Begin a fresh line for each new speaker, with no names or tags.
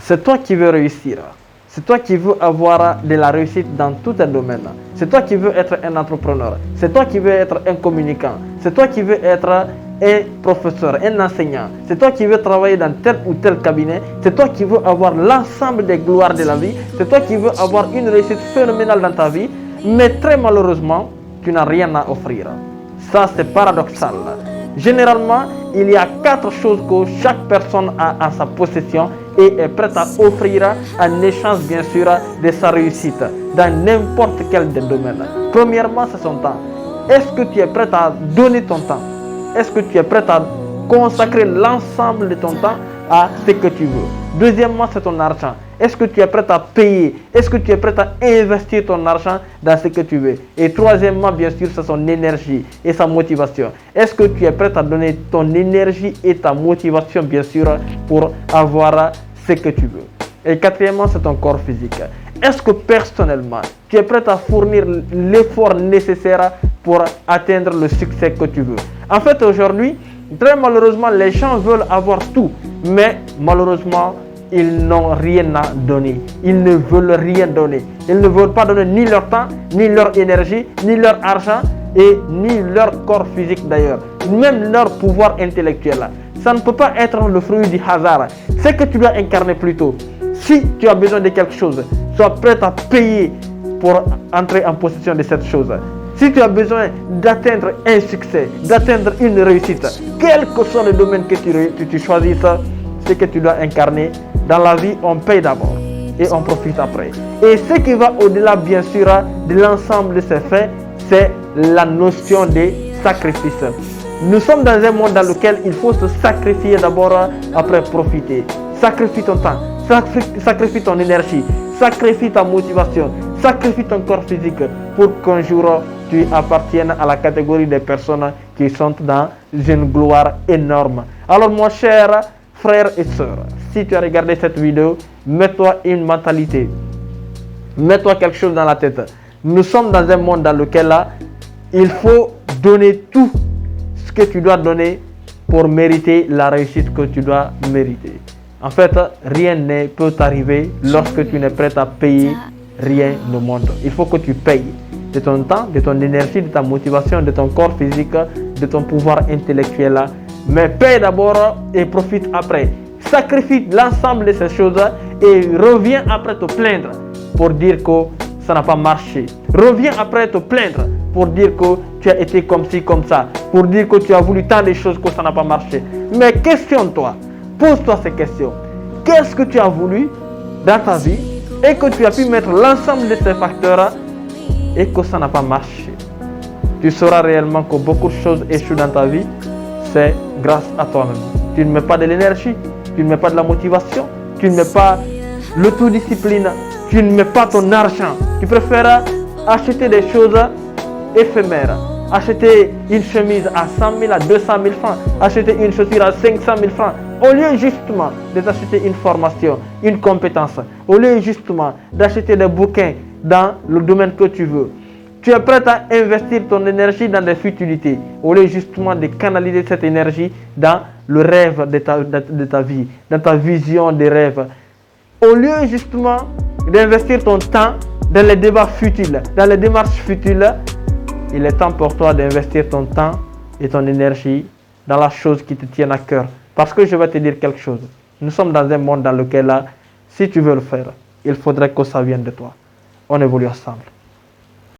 c'est toi qui veux réussir. C'est toi qui veux avoir de la réussite dans tous tes domaines. C'est toi qui veux être un entrepreneur. C'est toi qui veux être un communicant. C'est toi qui veux être un professeur, un enseignant. C'est toi qui veux travailler dans tel ou tel cabinet. C'est toi qui veux avoir l'ensemble des gloires de la vie. C'est toi qui veux avoir une réussite phénoménale dans ta vie. Mais très malheureusement, tu n'as rien à offrir. Ça, c'est paradoxal. Généralement, il y a 4 choses que chaque personne a en sa possession et est prête à offrir en échange, bien sûr, de sa réussite dans n'importe quel des domaines. Premièrement, c'est son temps. Est-ce que tu es prêt à donner ton temps? Est-ce que tu es prêt à consacrer l'ensemble de ton temps à ce que tu veux? Deuxièmement, c'est ton argent. Est-ce que tu es prêt à payer? Est-ce que tu es prêt à investir ton argent dans ce que tu veux? Et troisièmement, bien sûr, c'est son énergie et sa motivation. Est-ce que tu es prêt à donner ton énergie et ta motivation, bien sûr, pour avoir ce que tu veux? Et quatrièmement, c'est ton corps physique. Est-ce que personnellement, tu es prêt à fournir l'effort nécessaire pour atteindre le succès que tu veux? En fait, aujourd'hui, très malheureusement, les gens veulent avoir tout, mais malheureusement, ils n'ont rien à donner. Ils ne veulent rien donner. Ils ne veulent pas donner ni leur temps, ni leur énergie, ni leur argent, et ni leur corps physique d'ailleurs, même leur pouvoir intellectuel. Ça ne peut pas être le fruit du hasard. C'est que tu dois incarner plutôt. Si tu as besoin de quelque chose, sois prêt à payer pour entrer en possession de cette chose. Si tu as besoin d'atteindre un succès, d'atteindre une réussite, quel que soit le domaine que tu choisisses, c'est que tu dois incarner. Dans la vie, on paye d'abord et on profite après. Et ce qui va au-delà, bien sûr, de l'ensemble de ces faits, c'est la notion de sacrifice. Nous sommes dans un monde dans lequel il faut se sacrifier d'abord, après profiter. Sacrifie ton temps, sacrifie ton énergie, sacrifie ta motivation, sacrifie ton corps physique pour qu'un jour tu appartiennes à la catégorie des personnes qui sont dans une gloire énorme. Alors mon cher frère et sœur, si tu as regardé cette vidéo, mets-toi une mentalité, mets-toi quelque chose dans la tête. Nous sommes dans un monde dans lequel là, il faut donner tout ce que tu dois donner pour mériter la réussite que tu dois mériter. En fait, rien ne peut t'arriver lorsque tu n'es prêt à payer rien au monde. Il faut que tu payes de ton temps, de ton énergie, de ta motivation, de ton corps physique, de ton pouvoir intellectuel. Mais paye d'abord et profite après. Sacrifie l'ensemble de ces choses et reviens après te plaindre pour dire que ça n'a pas marché. Reviens après te plaindre pour dire que tu as été comme ci, comme ça. Pour dire que tu as voulu tant de choses que ça n'a pas marché. Mais questionne-toi. Pose-toi ces questions. Qu'est-ce que tu as voulu dans ta vie et que tu as pu mettre l'ensemble de ces facteurs et que ça n'a pas marché? Tu sauras réellement que beaucoup de choses échouent dans ta vie. C'est grâce à toi-même. Tu ne mets pas de l'énergie, tu ne mets pas de la motivation, tu ne mets pas l'autodiscipline, tu ne mets pas ton argent. Tu préfères acheter des choses éphémères. Acheter une chemise à 100 000, à 200 000 francs. Acheter une chaussure à 500 000 francs. Au lieu justement d'acheter une formation, une compétence. Au lieu justement d'acheter des bouquins dans le domaine que tu veux. Tu es prêt à investir ton énergie dans des futilités, au lieu justement de canaliser cette énergie dans le rêve de ta vie, dans ta vision des rêves. Au lieu justement d'investir ton temps dans les débats futiles, dans les démarches futiles, il est temps pour toi d'investir ton temps et ton énergie dans la chose qui te tient à cœur. Parce que je vais te dire quelque chose. Nous sommes dans un monde dans lequel, là, si tu veux le faire, il faudrait que ça vienne de toi. On évolue ensemble.